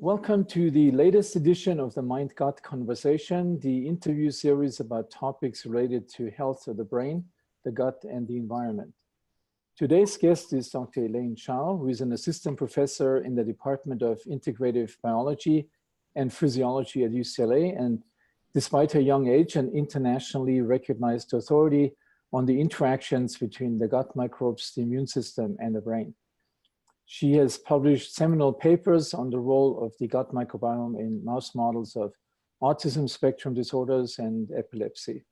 Welcome to the latest edition of the Mind-Gut Conversation, the interview series about topics related to health of the brain, the gut, and the environment. Today's guest is Dr. Elaine Hsiao, who is an assistant professor in the Department of Integrative Biology and Physiology at UCLA, and despite her young age, an internationally recognized authority on the interactions between the gut microbes, the immune system, and the brain. She has published seminal papers on the role of the gut microbiome in mouse models of autism spectrum disorders and epilepsy.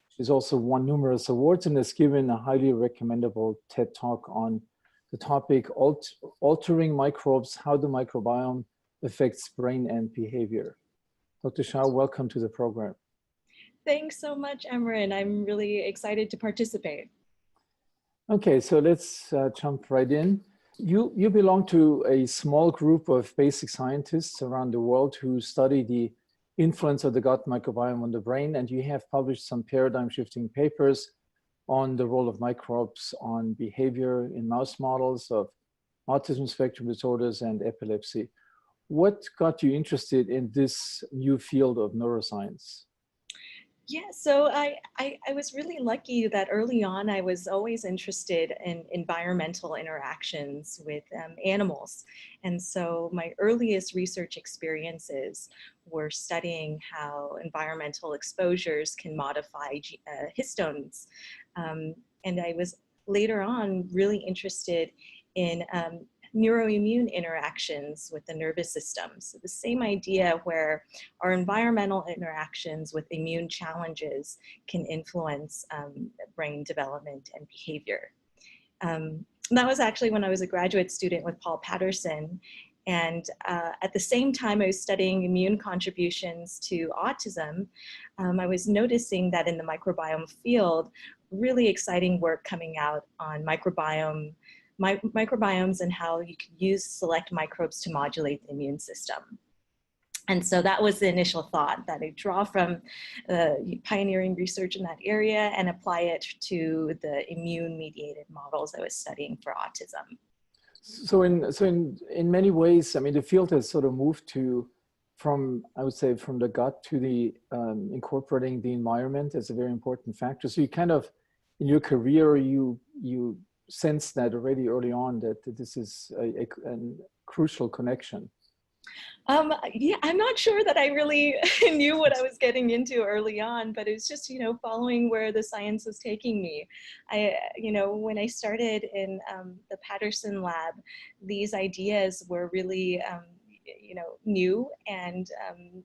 She's also won numerous awards and has given a highly recommendable TED Talk on the topic Altering Microbes, How the Microbiome Affects Brain and Behavior. Dr. Hsiao, welcome to the program. Thanks so much, Emran. I'm really excited to participate. Okay, so let's jump right in. You belong to a small group of basic scientists around the world who study the influence of the gut microbiome on the brain, and you have published some paradigm-shifting papers on the role of microbes on behavior in mouse models of autism spectrum disorders and epilepsy. What got you interested in this new field of neuroscience? Yeah, so I was really lucky that early on I was always interested in environmental interactions with animals. And so my earliest research experiences were studying how environmental exposures can modify histones. And I was later on really interested in neuroimmune interactions with the nervous system. So the same idea where our environmental interactions with immune challenges can influence brain development and behavior. That was actually when I was a graduate student with Paul Patterson. And at the same time I was studying immune contributions to autism, I was noticing that in the microbiome field, really exciting work coming out on microbiomes and how you can use select microbes to modulate the immune system. And so that was the initial thought, that I draw from pioneering research in that area and apply it to the immune-mediated models I was studying for autism. So in many ways, I mean, the field has sort of moved from the gut to the incorporating the environment as a very important factor. So you kind of, in your career, you sense that already early on that this is a crucial connection. Yeah, I'm not sure that I really knew what I was getting into early on, but it was just, following where the science was taking me. When I started in the Patterson lab, these ideas were really, new, and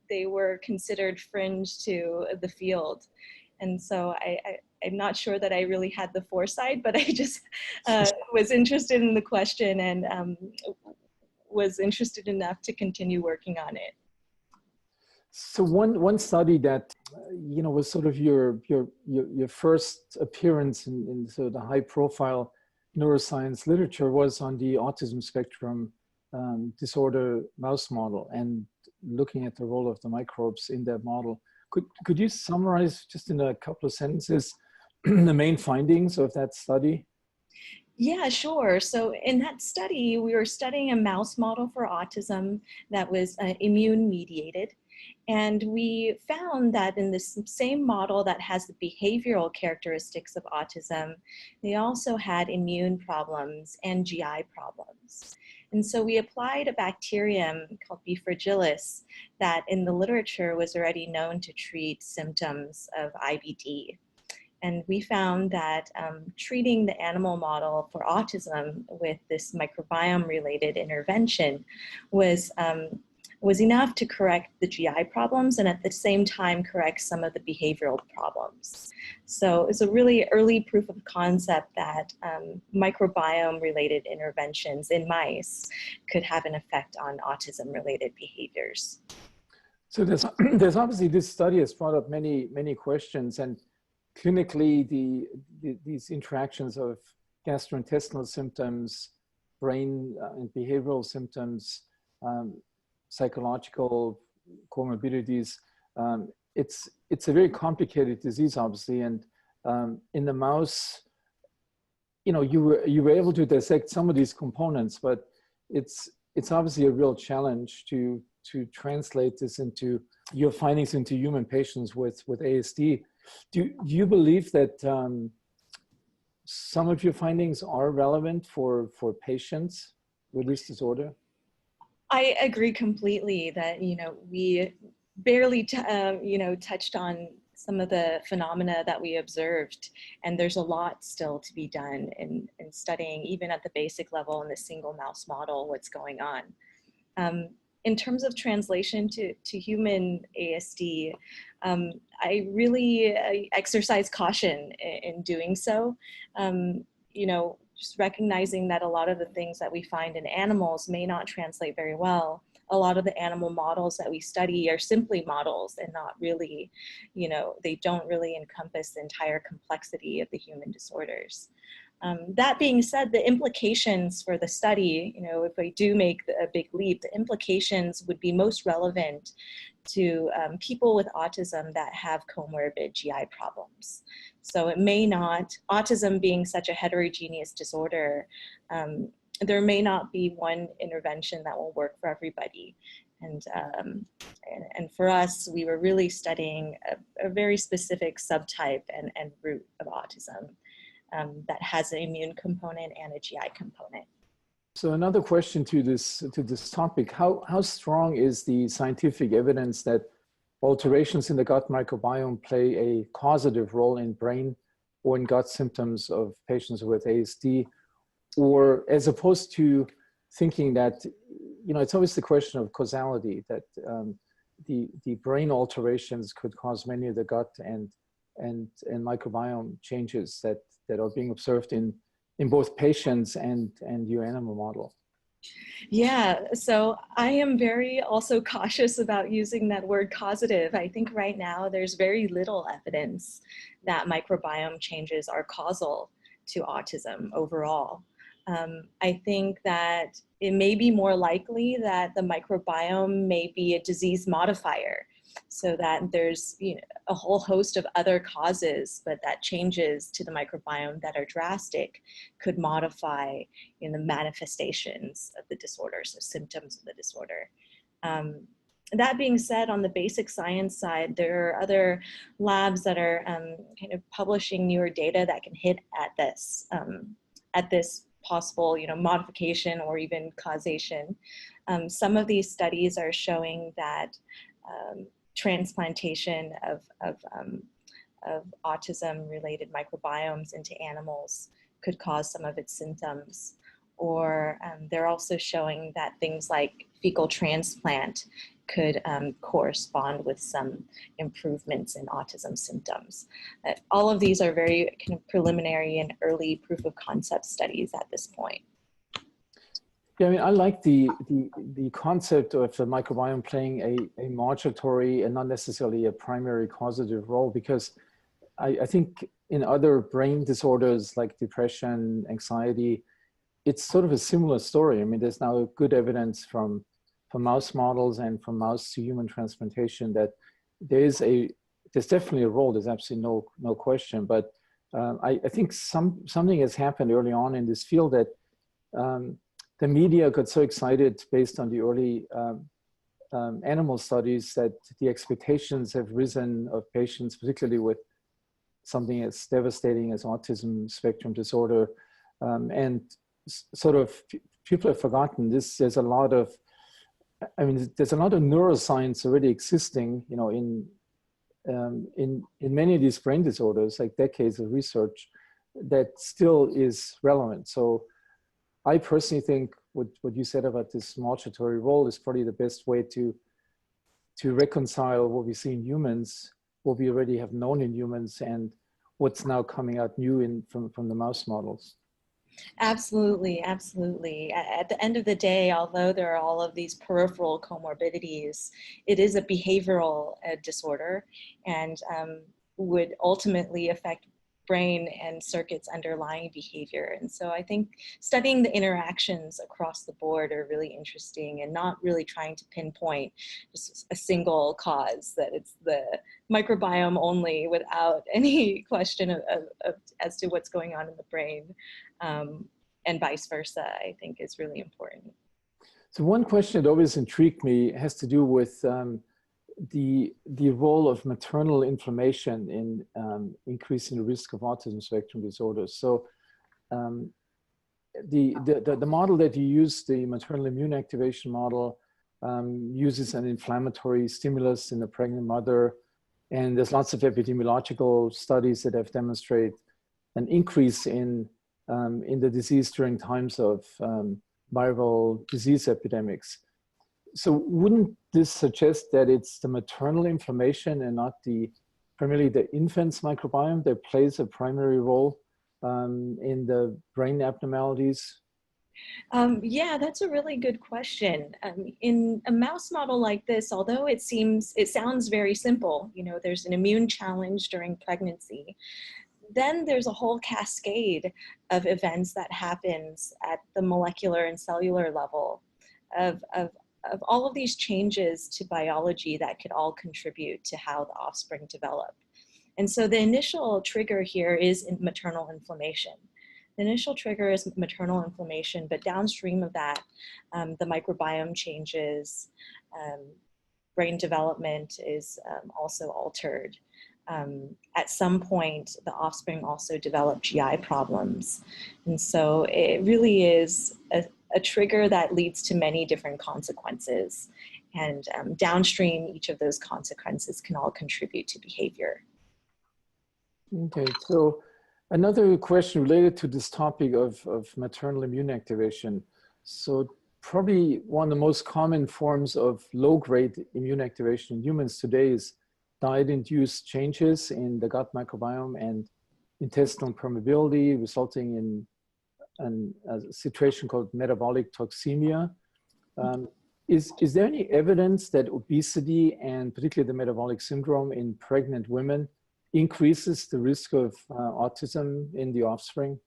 they were considered fringe to the field. And so I'm not sure that I really had the foresight, but I just was interested in the question and was interested enough to continue working on it. So one study that was sort of your first appearance in sort of the high-profile neuroscience literature was on the autism spectrum disorder mouse model and looking at the role of the microbes in that model. Could you summarize just in a couple of sentences the main findings of that study? Yeah, sure. So in that study, we were studying a mouse model for autism that was immune mediated. And we found that in this same model that has the behavioral characteristics of autism, they also had immune problems and GI problems. And so we applied a bacterium called B. fragilis that in the literature was already known to treat symptoms of IBD. And we found that treating the animal model for autism with this microbiome-related intervention was enough to correct the GI problems and at the same time correct some of the behavioral problems. So it's a really early proof of concept that microbiome-related interventions in mice could have an effect on autism-related behaviors. So there's obviously, this study has brought up many questions, and clinically these interactions of gastrointestinal symptoms, brain and behavioral symptoms, psychological comorbidities. It's a very complicated disease, obviously, and in the mouse, you were able to dissect some of these components, but it's it's obviously a real challenge to translate this into your findings into human patients with ASD. Do you believe that some of your findings are relevant for patients with this disorder? I agree completely that, we barely, touched on some of the phenomena that we observed, and there's a lot still to be done in studying, even at the basic level in the single mouse model, what's going on. In terms of translation to human ASD, I really exercise caution in doing so. Just recognizing that a lot of the things that we find in animals may not translate very well. A lot of the animal models that we study are simply models and not really, they don't really encompass the entire complexity of the human disorders. That being said, the implications for the study, if we do make a big leap, the implications would be most relevant to people with autism that have comorbid GI problems. So it may not, autism being such a heterogeneous disorder, there may not be one intervention that will work for everybody. And for us, we were really studying a very specific subtype and root of autism that has an immune component and a GI component. So another question to this topic, how strong is the scientific evidence that alterations in the gut microbiome play a causative role in brain or in gut symptoms of patients with ASD? Or as opposed to thinking that, it's always the question of causality, that the brain alterations could cause many of the gut and microbiome changes that are being observed in both patients and your animal model. Yeah, so I am very also cautious about using that word causative. I think right now there's very little evidence that microbiome changes are causal to autism overall. I think that it may be more likely that the microbiome may be a disease modifier, so that there's a whole host of other causes, but that changes to the microbiome that are drastic could modify the manifestations of the disorder, so symptoms of the disorder. That being said, on the basic science side, there are other labs that are kind of publishing newer data that can hit at this possible modification or even causation. Some of these studies are showing that transplantation of autism-related microbiomes into animals could cause some of its symptoms. Or they're also showing that things like fecal transplant could correspond with some improvements in autism symptoms. All of these are very kind of preliminary and early proof of concept studies at this point. Yeah, I mean, I like the concept of the microbiome playing a modulatory and not necessarily a primary causative role, because I think in other brain disorders like depression, anxiety, it's sort of a similar story. I mean, there's now good evidence from mouse models and from mouse to human transplantation that there's definitely a role. There's absolutely no question. But I think something has happened early on in this field that the media got so excited based on the early animal studies that the expectations have risen of patients, particularly with something as devastating as autism spectrum disorder, and sort of people have forgotten this. There's a lot of neuroscience already existing, in many of these brain disorders, like decades of research that still is relevant. So I personally think what you said about this modulatory role is probably the best way to reconcile what we see in humans, what we already have known in humans, and what's now coming out new from the mouse models. Absolutely, absolutely. At the end of the day, although there are all of these peripheral comorbidities, it is a behavioral disorder and would ultimately affect brain and circuits underlying behavior. And so I think studying the interactions across the board are really interesting, and not really trying to pinpoint just a single cause, that it's the microbiome only without any question of as to what's going on in the brain, and vice versa, I think is really important. So one question that always intrigued me has to do with the role of maternal inflammation in increasing the risk of autism spectrum disorders. So um, the model that you use, the maternal immune activation model, uses an inflammatory stimulus in the pregnant mother. And there's lots of epidemiological studies that have demonstrated an increase in the disease during times of viral disease epidemics. So wouldn't this suggest that it's the maternal inflammation and not primarily the infant's microbiome that plays a primary role in the brain abnormalities? Yeah, that's a really good question. In a mouse model like this, although it sounds very simple, there's an immune challenge during pregnancy, then there's a whole cascade of events that happens at the molecular and cellular level of all of these changes to biology that could all contribute to how the offspring develop. And so the initial trigger here is maternal inflammation. The initial trigger is maternal inflammation, but downstream of that, the microbiome changes, brain development is also altered. At some point, the offspring also develop GI problems. And so it really is a trigger that leads to many different consequences. And downstream, each of those consequences can all contribute to behavior. Okay, so another question related to this topic of maternal immune activation. So probably one of the most common forms of low-grade immune activation in humans today is diet-induced changes in the gut microbiome and intestinal permeability, resulting in a situation called metabolic toxemia. Is there any evidence that obesity and particularly the metabolic syndrome in pregnant women increases the risk of autism in the offspring?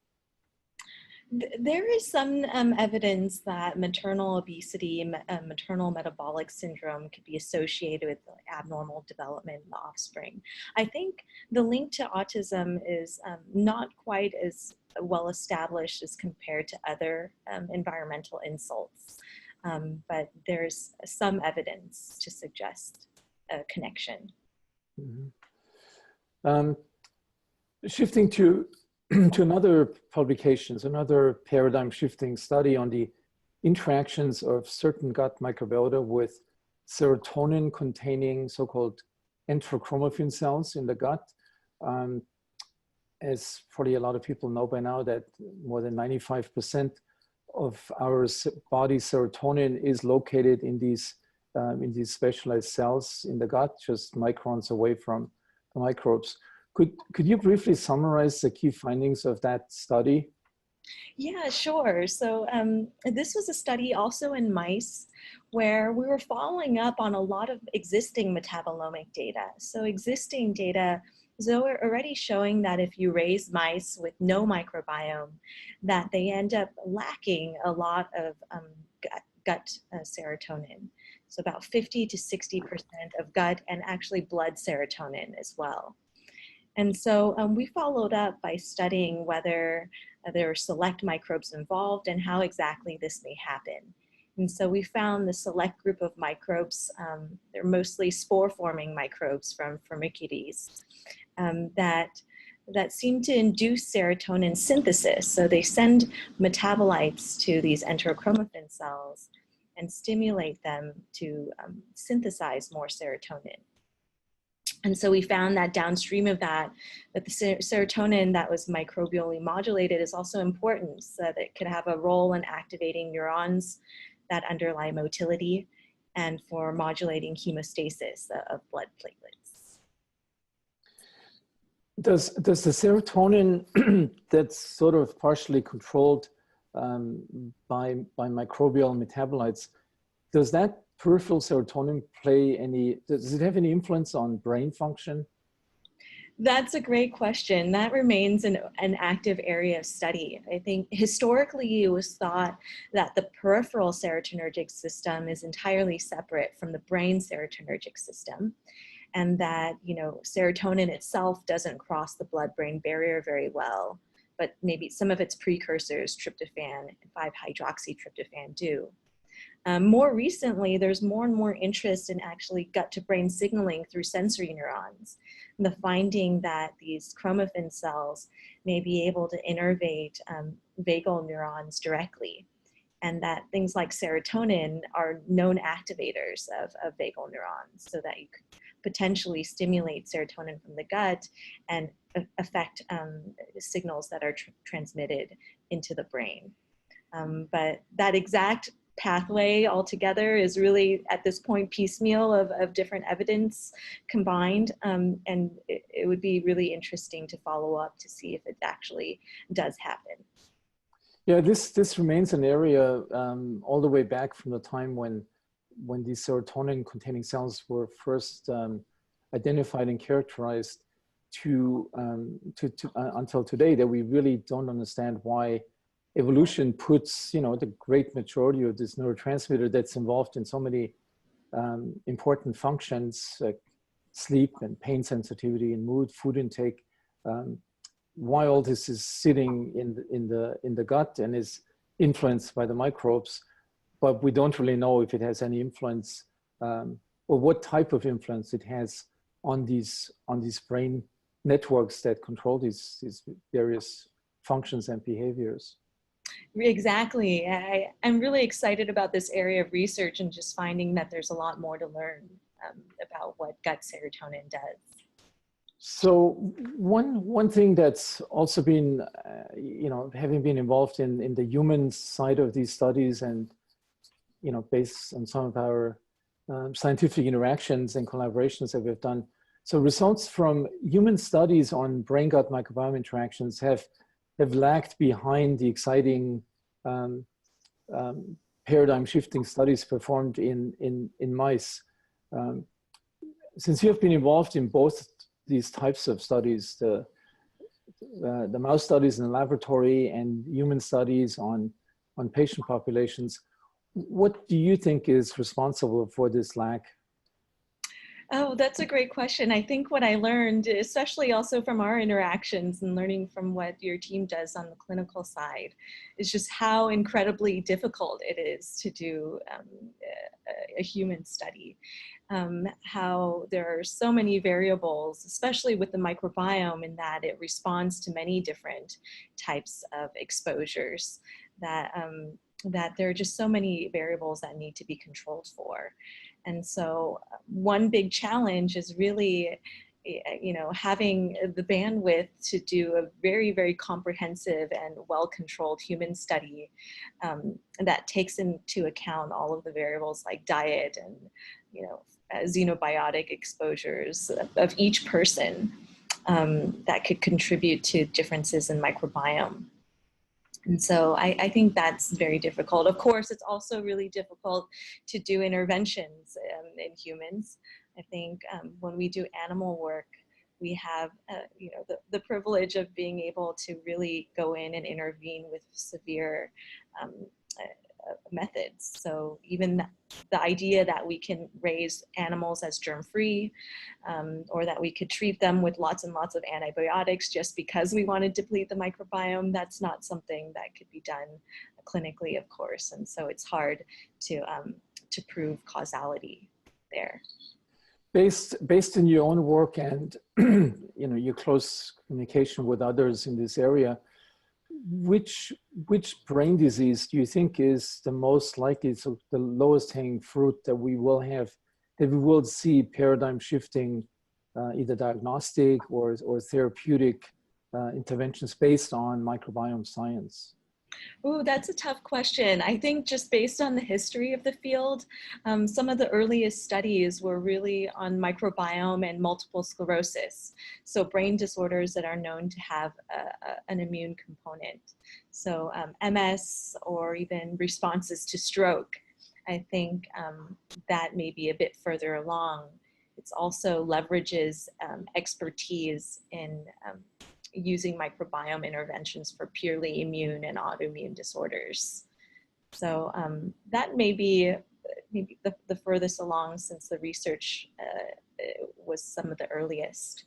There is some evidence that maternal obesity, maternal metabolic syndrome could be associated with abnormal development in the offspring. I think the link to autism is not quite as well established as compared to other environmental insults, but there's some evidence to suggest a connection. Mm-hmm. Shifting to another publications, another paradigm shifting study on the interactions of certain gut microbiota with serotonin containing so-called enterochromaffin cells in the gut. As probably a lot of people know by now that more than 95% of our body serotonin is located in these specialized cells in the gut, just microns away from the microbes. Could you briefly summarize the key findings of that study? Yeah, sure. So this was a study also in mice where we were following up on a lot of existing metabolomic data. So existing data is already showing that if you raise mice with no microbiome, that they end up lacking a lot of gut serotonin. So about 50 to 60% of gut and actually blood serotonin as well. And so we followed up by studying whether there are select microbes involved and how exactly this may happen. And so we found the select group of microbes, they're mostly spore-forming microbes from Firmicutes, that seem to induce serotonin synthesis. So they send metabolites to these enterochromaffin cells and stimulate them to synthesize more serotonin. And so we found that downstream of that the serotonin that was microbially modulated is also important, so that it could have a role in activating neurons that underlie motility and for modulating hemostasis of blood platelets. Does the serotonin that's sort of partially controlled by microbial metabolites, does that peripheral serotonin does it have any influence on brain function? That's a great question. That remains an active area of study. I think historically it was thought that the peripheral serotonergic system is entirely separate from the brain serotonergic system, and that serotonin itself doesn't cross the blood-brain barrier very well, but maybe some of its precursors, tryptophan and 5-hydroxytryptophan, do. More recently, there's more and more interest in actually gut-to-brain signaling through sensory neurons. And the finding that these chromaffin cells may be able to innervate vagal neurons directly, and that things like serotonin are known activators of vagal neurons, so that you could potentially stimulate serotonin from the gut and affect signals that are transmitted into the brain. But that exact pathway altogether is really at this point piecemeal of different evidence combined, and it would be really interesting to follow up to see if it actually does happen. Yeah, this remains an area all the way back from the time when these serotonin-containing cells were first identified and characterized to until today, that we really don't understand why evolution puts, you know, the great majority of this neurotransmitter that's involved in so many important functions like sleep and pain sensitivity and mood, food intake, why all this is sitting in the gut and is influenced by the microbes, but we don't really know if it has any influence or what type of influence it has on these brain networks that control these various functions and behaviors. Exactly. I'm really excited about this area of research and just finding that there's a lot more to learn about what gut serotonin does. So one thing that's also been, you know, having been involved in the human side of these studies and, you know, based on some of our scientific interactions and collaborations that we've done. So results from human studies on brain-gut microbiome interactions have lagged behind the exciting paradigm-shifting studies performed in mice. Since you have been involved in both these types of studies, the mouse studies in the laboratory and human studies on patient populations, what do you think is responsible for this lag? Oh, that's a great question. I think what I learned, especially also from our interactions and learning from what your team does on the clinical side, is just how incredibly difficult it is to do a human study. How there are so many variables, especially with the microbiome, in that it responds to many different types of exposures, that there are just so many variables that need to be controlled for. And so one big challenge is really, you know, having the bandwidth to do a very, very comprehensive and well-controlled human study that takes into account all of the variables like diet and, you know, xenobiotic exposures of each person that could contribute to differences in microbiome. And so I think that's very difficult. Of course, it's also really difficult to do interventions in humans. I think when we do animal work, we have you know, the privilege of being able to really go in and intervene with severe methods. So even the idea that we can raise animals as germ-free, or that we could treat them with lots and lots of antibiotics just because we want to deplete the microbiome, that's not something that could be done clinically, of course. And so it's hard to prove causality there. Based in your own work and you know, your close communication with others in this area, which brain disease do you think is the most likely, so the lowest hanging fruit that we will have, that we will see paradigm shifting, either diagnostic or therapeutic interventions based on microbiome science? Ooh, that's a tough question. I think just based on the history of the field, some of the earliest studies were really on microbiome and multiple sclerosis. So brain disorders that are known to have an immune component. So MS or even responses to stroke. I think that may be a bit further along. It's also leverages expertise in using microbiome interventions for purely immune and autoimmune disorders. So that may be maybe the furthest along, since the research was some of the earliest.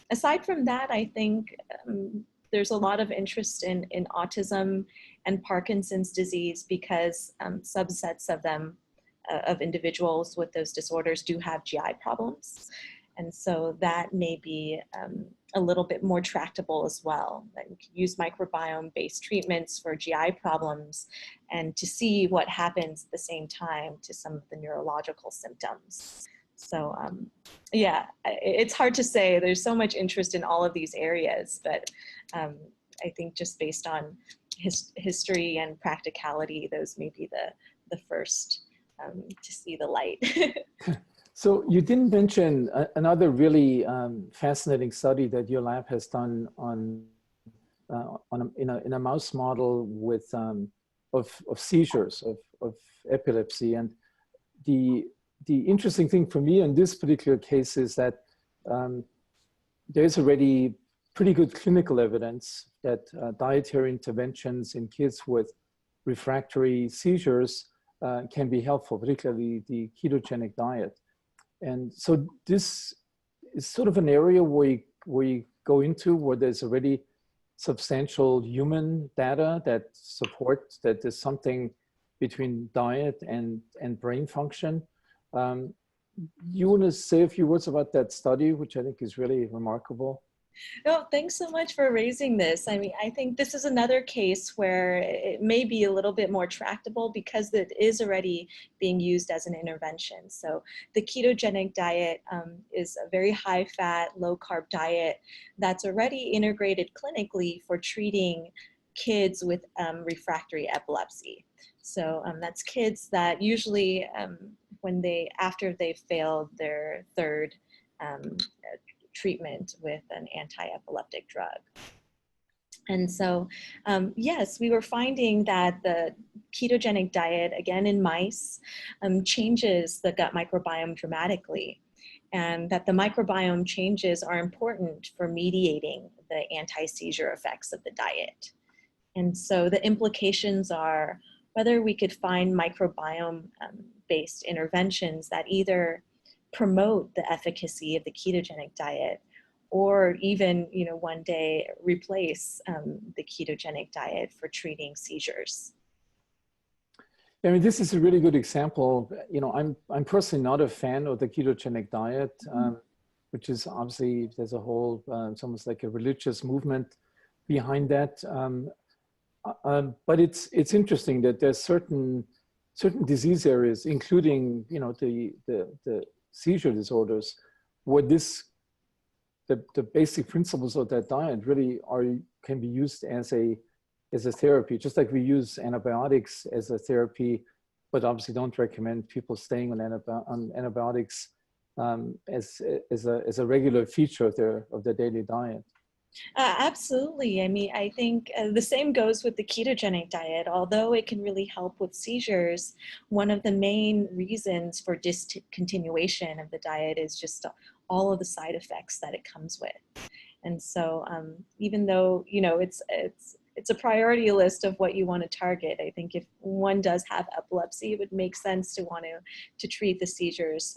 Aside from that, I think there's a lot of interest in autism and Parkinson's disease, because subsets of them, of individuals with those disorders, do have GI problems. And so that may be a little bit more tractable as well. That we can use microbiome-based treatments for GI problems and to see what happens at the same time to some of the neurological symptoms. So yeah, it's hard to say. There's so much interest in all of these areas, but I think just based on history and practicality, those may be the first to see the light. So you didn't mention another really fascinating study that your lab has done in a mouse model with of seizures of epilepsy. And the interesting thing for me in this particular case is that there's already pretty good clinical evidence that dietary interventions in kids with refractory seizures can be helpful, particularly the ketogenic diet. And so this is sort of an area where you go into where there's already substantial human data that supports that there's something between diet and brain function. You want to say a few words about that study, which I think is really remarkable? No, thanks so much for raising this. I mean, I think this is another case where it may be a little bit more tractable because it is already being used as an intervention. So the ketogenic diet is a very high fat, low carb diet that's already integrated clinically for treating kids with refractory epilepsy. So that's kids that usually after they've failed their third treatment with an anti-epileptic drug. And so, yes, we were finding that the ketogenic diet, again in mice, changes the gut microbiome dramatically, and that the microbiome changes are important for mediating the anti-seizure effects of the diet. And so the implications are whether we could find microbiome-based interventions that either promote the efficacy of the ketogenic diet, or even, one day replace the ketogenic diet for treating seizures. I mean, this is a really good example. I'm personally not a fan of the ketogenic diet, which is obviously, there's a whole, it's almost like a religious movement behind that. But it's interesting that there's certain disease areas, including, the seizure disorders, where the basic principles of that diet really can be used as a therapy, just like we use antibiotics as a therapy, but obviously don't recommend people staying on antibiotics as a regular feature of their daily diet. Absolutely. I mean, I think the same goes with the ketogenic diet. Although it can really help with seizures, one of the main reasons for discontinuation of the diet is just all of the side effects that it comes with. And so even though, it's a priority list of what you want to target, I think if one does have epilepsy, it would make sense to want to treat the seizures,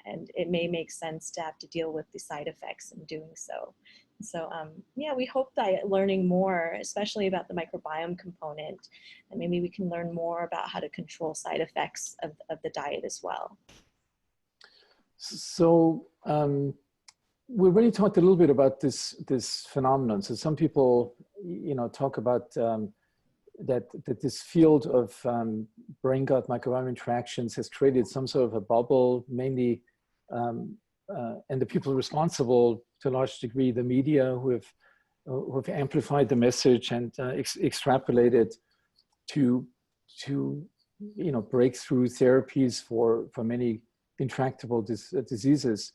and it may make sense to have to deal with the side effects in doing so. So yeah, we hope that learning more, especially about the microbiome component, and maybe we can learn more about how to control side effects of the diet as well. So we already talked a little bit about this phenomenon. So some people, talk about that this field of brain-gut microbiome interactions has created some sort of a bubble, mainly, and the people responsible to a large degree, the media, who have amplified the message and extrapolated to breakthrough therapies for many intractable diseases.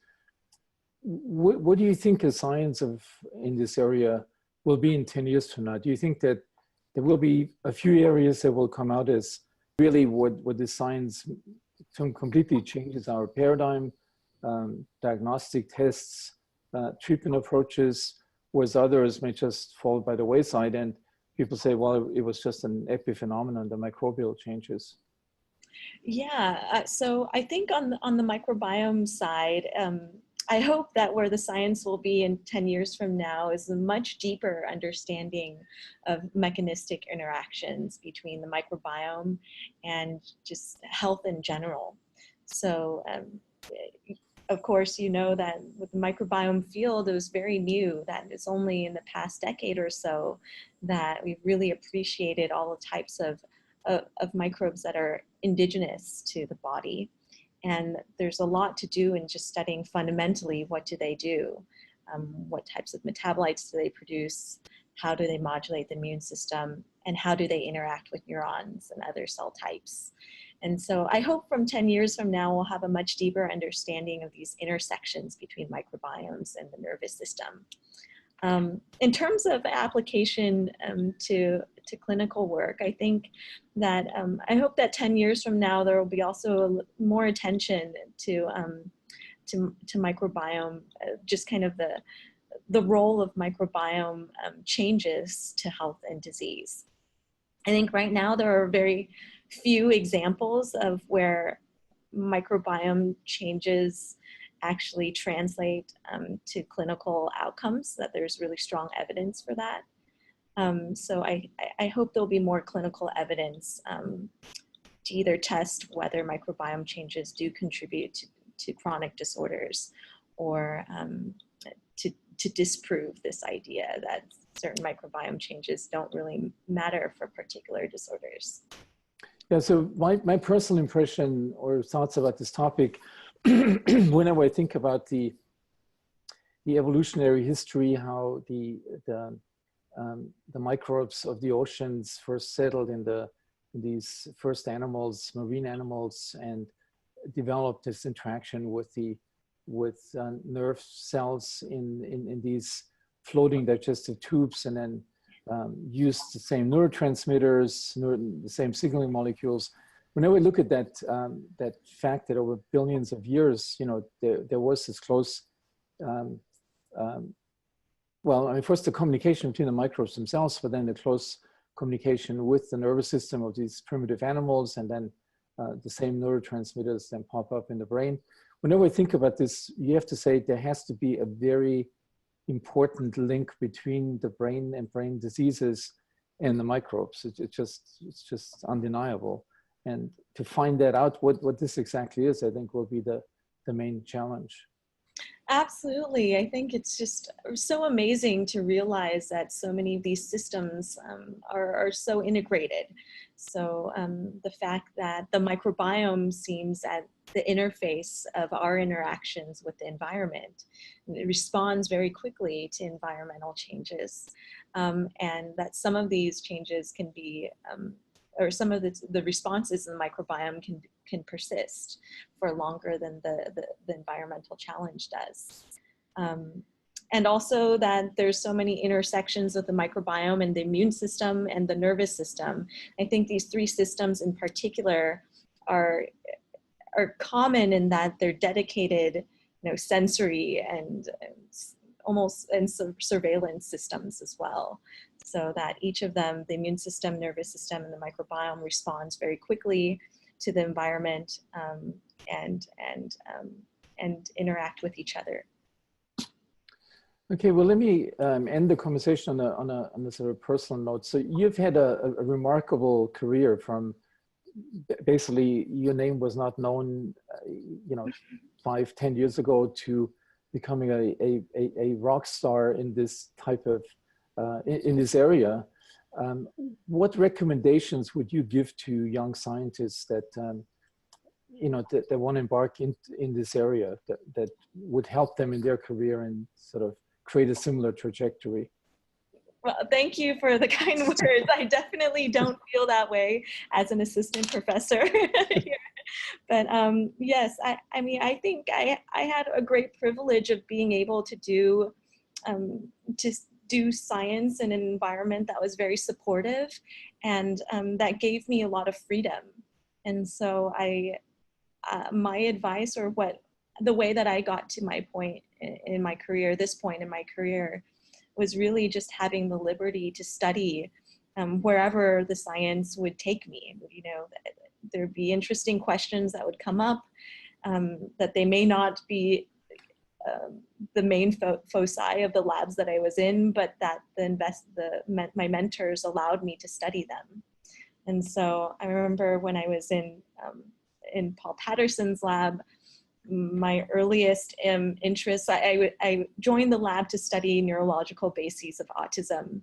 What do you think the science in this area will be in 10 years from now? Do you think that there will be a few areas that will come out as really what the science completely changes our paradigm, diagnostic tests, treatment approaches, whereas others may just fall by the wayside and people say, well, it was just an epiphenomenon, the microbial changes? Yeah, so I think on the microbiome side, I hope that where the science will be in 10 years from now is a much deeper understanding of mechanistic interactions between the microbiome and just health in general. So, of course, you know that with the microbiome field, it was very new. That it's only in the past decade or so that we've really appreciated all the types of microbes that are indigenous to the body. And there's a lot to do in just studying fundamentally what do they do, what types of metabolites do they produce, how do they modulate the immune system, and how do they interact with neurons and other cell types. And so I hope from 10 years from now, we'll have a much deeper understanding of these intersections between microbiomes and the nervous system. In terms of application to clinical work, I think that I hope that 10 years from now there will be also more attention to microbiome, just kind of the role of microbiome changes to health and disease. I think right now there are very few examples of where microbiome changes actually translate to clinical outcomes, that there's really strong evidence for that. So I hope there'll be more clinical evidence to either test whether microbiome changes do contribute to chronic disorders, or to disprove this idea that certain microbiome changes don't really matter for particular disorders. Yeah, so my personal impression or thoughts about this topic, whenever I think about the evolutionary history, how the microbes of the oceans first settled in these first animals, marine animals, and developed this interaction with nerve cells in these floating digestive tubes, and then used the same neurotransmitters, the same signaling molecules. Whenever we look at that fact that over billions of years, you know, there was this close, well, I mean, first the communication between the microbes themselves, but then the close communication with the nervous system of these primitive animals, and then the same neurotransmitters then pop up in the brain. Whenever I think about this, you have to say there has to be a very important link between the brain and brain diseases and the microbes. It's just undeniable. And to find that out, what this exactly is, I think will be the main challenge. Absolutely. I think it's just so amazing to realize that so many of these systems are so integrated. So the fact that the microbiome seems at the interface of our interactions with the environment, it responds very quickly to environmental changes, and that some of these changes can be or some of the responses in the microbiome can persist for longer than the environmental challenge does. And also that there's so many intersections of the microbiome and the immune system and the nervous system. I think these three systems in particular are common in that they're dedicated, you know, sensory and almost and surveillance systems as well. So that each of them, the immune system, nervous system, and the microbiome, responds very quickly to the environment and interact with each other. Okay, well, let me end the conversation on a sort of personal note. So you've had a remarkable career from basically your name was not known, you know, 5-10 years ago, to becoming a rock star in this type of in this area. What recommendations would you give to young scientists that you know that want to embark in this area, that would help them in their career and sort of create a similar trajectory? Well, thank you for the kind words. I definitely don't feel that way as an assistant professor here. But yes, I mean, I think I had a great privilege of being able to do science in an environment that was very supportive, and that gave me a lot of freedom. And so my advice, or the way that I got to my point in my career, this point in my career, was really just having the liberty to study wherever the science would take me. You know, there'd be interesting questions that would come up that they may not be the main foci of the labs that I was in, but that my mentors allowed me to study them. And so I remember when I was in Paul Patterson's lab, my earliest interests, I joined the lab to study neurological bases of autism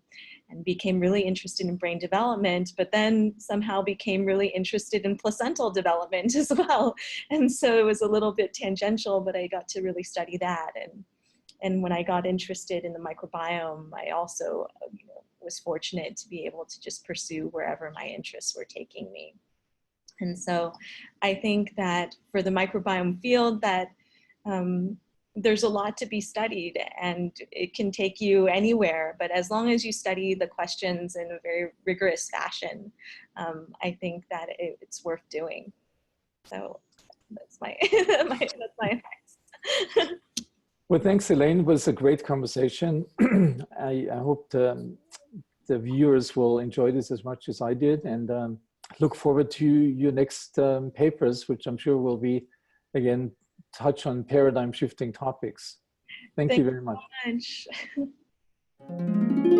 and became really interested in brain development, but then somehow became really interested in placental development as well. And so it was a little bit tangential, but I got to really study that. And when I got interested in the microbiome, I also was fortunate to be able to just pursue wherever my interests were taking me. And so I think that for the microbiome field, that there's a lot to be studied, and it can take you anywhere, but as long as you study the questions in a very rigorous fashion, I think that it's worth doing. So that's my, that's my advice. Well, thanks, Elaine. It was a great conversation. I hope the viewers will enjoy this as much as I did, and look forward to your next papers, which I'm sure will be, again, touch on paradigm shifting topics. Thank you very much. Thank you so much.